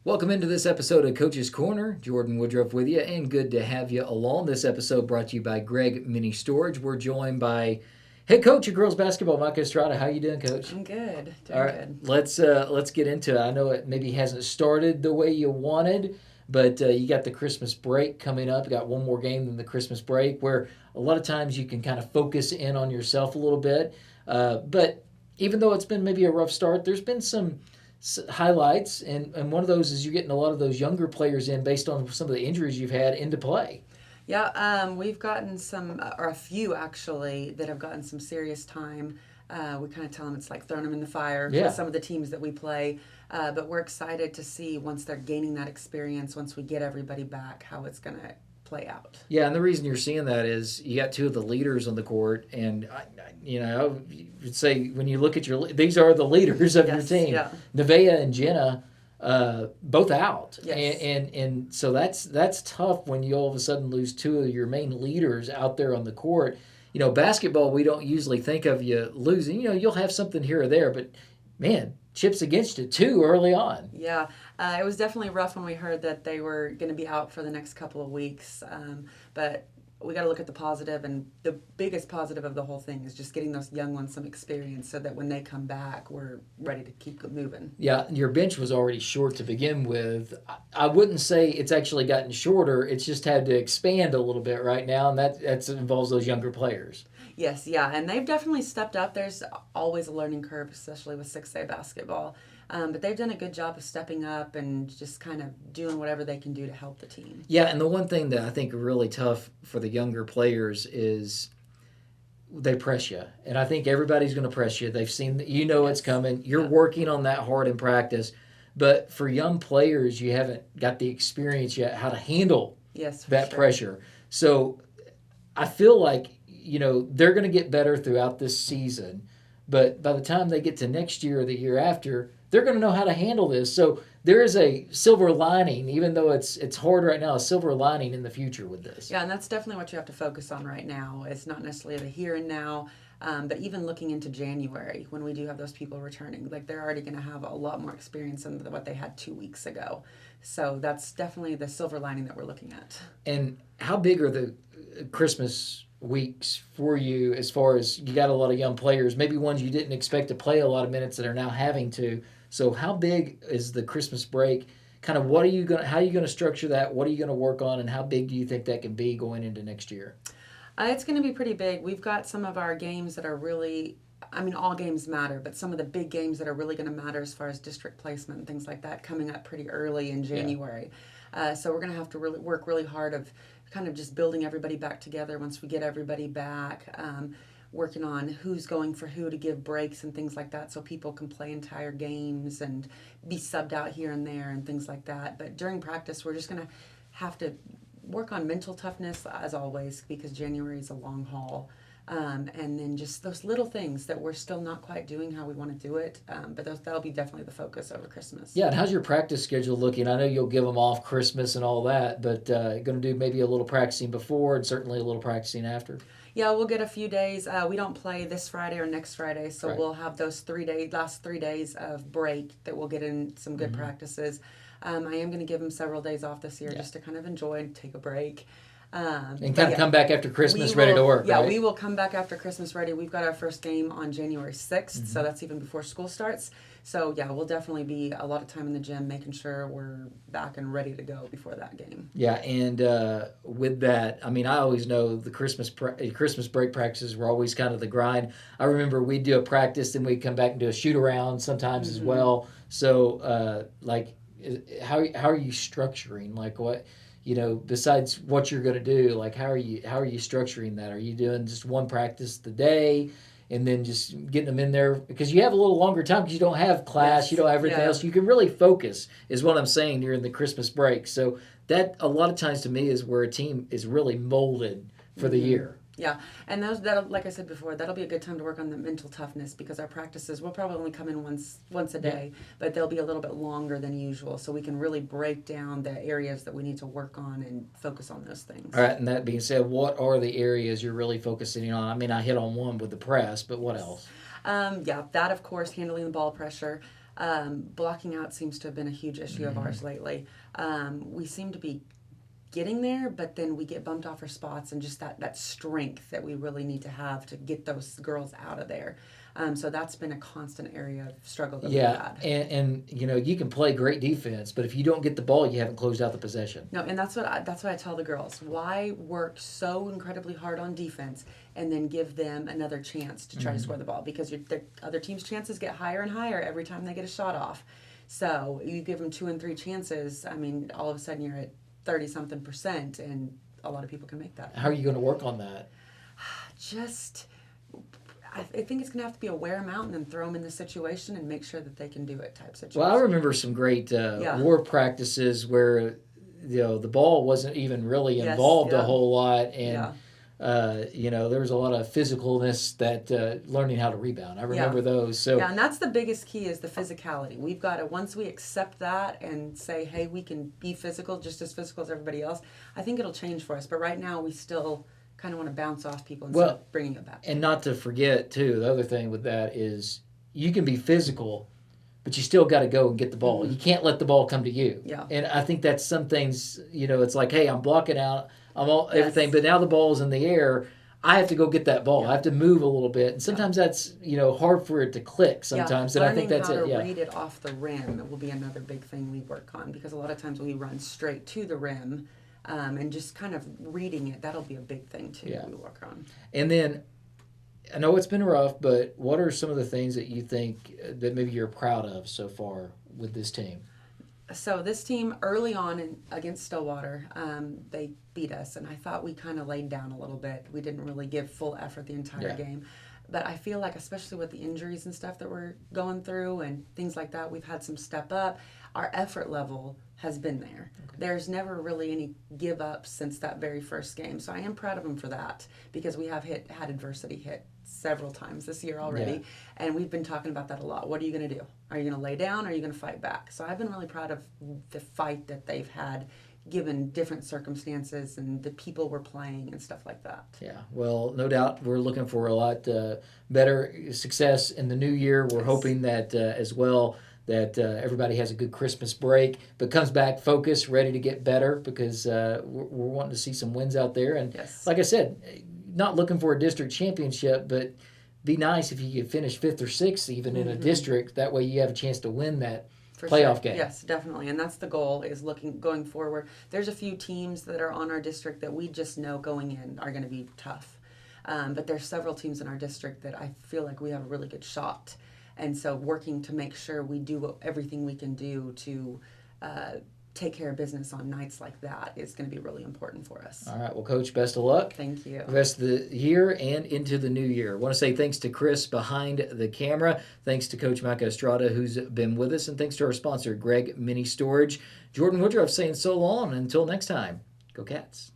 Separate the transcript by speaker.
Speaker 1: Welcome into this episode of Coach's Corner. Jordan Woodruff with you, and good to have you along. This episode brought to you by Greg Mini Storage. We're joined by head coach of girls basketball, Mike Estrada. How you doing, Coach?
Speaker 2: I'm good.
Speaker 1: All
Speaker 2: Doing
Speaker 1: right,
Speaker 2: good.
Speaker 1: let's get into it. I know it maybe hasn't started the way you wanted, but you got the Christmas break coming up. You got one more game than the Christmas break, where a lot of times you can kind of focus in on yourself a little bit. But even though it's been maybe a rough start, there's been some highlights, and one of those is you're getting a lot of those younger players in based on some of the injuries you've had into play.
Speaker 2: Yeah, we've gotten some, or a few actually, that have gotten some serious time. We kind of tell them it's like throwing them in the fire
Speaker 1: Yeah.
Speaker 2: with some of the teams that we play. But we're excited to see once they're gaining that experience, once we get everybody back, how it's going to play out.
Speaker 1: Yeah, and the reason you're seeing that is you got two of the leaders on the court, and I would say when you look at these are the leaders of
Speaker 2: Yes,
Speaker 1: your team.
Speaker 2: yeah.
Speaker 1: Nevaeh and Jenna, both out,
Speaker 2: Yes.
Speaker 1: and so that's tough when you all of a sudden lose two of your main leaders out there on the court. Basketball, we don't usually think of you losing. You'll have something here or there, but man, chips against it too early on.
Speaker 2: Yeah, it was definitely rough when we heard that they were going to be out for the next couple of weeks. But we got to look at the positive, and the biggest positive of the whole thing is just getting those young ones some experience so that when they come back, we're ready to keep moving.
Speaker 1: Yeah, your bench was already short to begin with. I wouldn't say it's actually gotten shorter. It's just had to expand a little bit right now, and that involves those younger players.
Speaker 2: Yes, yeah, and they've definitely stepped up. There's always a learning curve, especially with 6A basketball. But they've done a good job of stepping up and just kind of doing whatever they can do to help the team.
Speaker 1: Yeah, and the one thing that I think is really tough for the younger players is they press you. And I think everybody's going to press you. They've seen, it's coming. You're
Speaker 2: Yeah.
Speaker 1: working on that hard in practice. But for young players, you haven't got the experience yet how to handle
Speaker 2: Yes, for
Speaker 1: that
Speaker 2: sure.
Speaker 1: pressure. So I feel like, they're going to get better throughout this season. But by the time they get to next year or the year after, they're going to know how to handle this. So there is a silver lining, even though it's hard right now, a silver lining in the future with this.
Speaker 2: Yeah, and that's definitely what you have to focus on right now. It's not necessarily the here and now, but even looking into January when we do have those people returning, like they're already going to have a lot more experience than what they had 2 weeks ago. So that's definitely the silver lining that we're looking at.
Speaker 1: And how big are the Christmas weeks for you as far as you got a lot of young players, maybe ones you didn't expect to play a lot of minutes that are now having to? So how big is the Christmas break? Kind of how are you going to structure that? What are you going to work on, and how big do you think that can be going into next year?
Speaker 2: It's going to be pretty big. We've got some of our games that are really, I mean, all games matter, but some of the big games that are really going to matter as far as district placement and things like that coming up pretty early in January. So we're going to have to really work really hard of kind of just building everybody back together once we get everybody back. Working on who's going for who to give breaks and things like that so people can play entire games and be subbed out here and there and things like that. But during practice, we're just going to have to work on mental toughness as always because January is a long haul. And then just those little things that we're still not quite doing how we want to do it. But that'll be definitely the focus over Christmas.
Speaker 1: Yeah, and how's your practice schedule looking? I know you'll give them off Christmas and all that, but going to do maybe a little practicing before and certainly a little practicing after?
Speaker 2: Yeah, we'll get a few days. We don't play this Friday or next Friday, so
Speaker 1: Right.
Speaker 2: we'll have those last 3 days of break that we'll get in some good practices. I am going to give them several days off this year just to kind of enjoy and take a break.
Speaker 1: And kind of come back after Christmas
Speaker 2: we
Speaker 1: ready to
Speaker 2: will-
Speaker 1: work,
Speaker 2: Yeah,
Speaker 1: right?
Speaker 2: we will come back after Christmas ready. We've got our first game on January 6th, so that's even before school starts. So, yeah, we'll definitely be a lot of time in the gym making sure we're back and ready to go before that game.
Speaker 1: Yeah, and with that, I mean, I always know the Christmas break practices were always kind of the grind. I remember we'd do a practice, and we'd come back and do a shoot around sometimes as well. So, how are you structuring? Like, what, besides what you're going to do, like how are you structuring that? Are you doing just one practice a day? And then just getting them in there because you have a little longer time because you don't have class,
Speaker 2: Yes.
Speaker 1: you don't have everything
Speaker 2: Yeah.
Speaker 1: else. You can really focus, is what I'm saying during the Christmas break. So that a lot of times to me is where a team is really molded for the year.
Speaker 2: Yeah, and that'll, like I said before, that'll be a good time to work on the mental toughness because our practices will probably only come in once a day, but they'll be a little bit longer than usual, so we can really break down the areas that we need to work on and focus on those things.
Speaker 1: All right, and that being said, what are the areas you're really focusing on? I mean, I hit on one with the press, but what else?
Speaker 2: Yeah, that of course, handling the ball pressure. Blocking out seems to have been a huge issue of ours lately. We seem to be getting there, but then we get bumped off our spots, and just that strength that we really need to have to get those girls out of there. So that's been a constant area of struggle that we've
Speaker 1: Yeah,
Speaker 2: had.
Speaker 1: and you can play great defense, but if you don't get the ball, you haven't closed out the possession.
Speaker 2: No, and that's what I tell the girls. Why work so incredibly hard on defense and then give them another chance to try to score the ball? Because the other team's chances get higher and higher every time they get a shot off. So you give them 2 and 3 chances. I mean, all of a sudden you're at 30-something%, and a lot of people can make that.
Speaker 1: How are you going to work on that?
Speaker 2: I think it's going to have to be a wear them out and then throw them in the situation and make sure that they can do it type situation.
Speaker 1: Well, I remember some great war practices where the ball wasn't even really involved a whole lot, and there was a lot of physicalness that learning how to rebound. I remember those. So
Speaker 2: and that's the biggest key is the physicality. We've got to, once we accept that and say, hey, we can be physical, just as physical as everybody else, I think it'll change for us. But right now we still kind of want to bounce off people instead of bringing it back.
Speaker 1: And not to forget, too, the other thing with that is you can be physical, but you still got to go and get the ball. Mm-hmm. You can't let the ball come to you.
Speaker 2: Yeah.
Speaker 1: And I think that's some things, it's like, hey, I'm blocking out, everything, but now the ball's in the air. I have to go get that ball. I have to move a little bit. And sometimes that's, hard for it to click sometimes. And I think that's it.
Speaker 2: Learning how to read it off the rim will be another big thing we work on, because a lot of times we run straight to the rim. And just kind of reading it, that'll be a big thing, too, we work on.
Speaker 1: And then, I know it's been rough, but what are some of the things that you think that maybe you're proud of so far with this team?
Speaker 2: So this team, early on against Stillwater, they beat us, and I thought we kind of laid down a little bit. We didn't really give full effort the entire game. But I feel like, especially with the injuries and stuff that we're going through and things like that, we've had some step up. Our effort level has been there. Okay. There's never really any give up since that very first game. So I am proud of them for that, because we have had adversity hit several times this year already. And we've been talking about that a lot. What are you going to do? Are you going to lay down, or are you going to fight back? So I've been really proud of the fight that they've had, given different circumstances and the people we're playing and stuff like that.
Speaker 1: Yeah, well, no doubt we're looking for a lot better success in the new year. We're hoping that as well, that everybody has a good Christmas break, but comes back focused, ready to get better, because we're wanting to see some wins out there. And like I said, not looking for a district championship, but be nice if you could finish 5th or 6th even in a district. That way you have a chance to win that playoff game.
Speaker 2: Yes, definitely. And that's the goal, is going forward. There's a few teams that are on our district that we just know going in are going to be tough. But there's several teams in our district that I feel like we have a really good shot. And so working to make sure we do everything we can do to take care of business on nights like that is going to be really important for us.
Speaker 1: All right. Well, Coach, best of luck.
Speaker 2: Thank you.
Speaker 1: The rest of the year and into the new year. I want to say thanks to Chris behind the camera. Thanks to Coach Micah Estrada, who's been with us. And thanks to our sponsor, Greg Mini Storage. Jordan Woodruff saying so long. Until next time, go Cats.